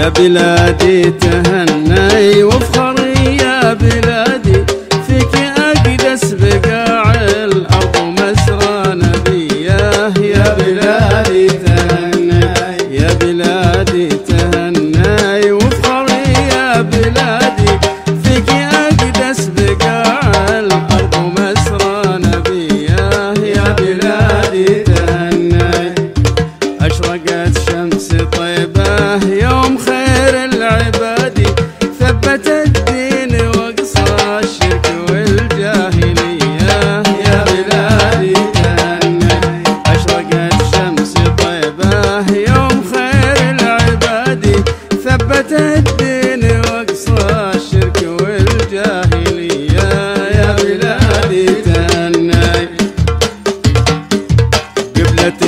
يا بلادي تهني وافخري يا بلادي، فيك أقدس بقاع الأرض ومسرى نبيه. يا بلادي تهني يا بلادي تهني وافخري يا بلادي، فيك أقدس بقاع الأرض ومسرى نبيه. يا بلادي تهني أشرقت شمس طيبة يوم خير العباد، ثبت الدين وقصى الشرك والجاهلية. يا بلادي تهني أشرقت شمس طيبة يوم خير العباد، ثبت الدين وقصى الشرك والجاهلية. يا بلادي تهني قبلة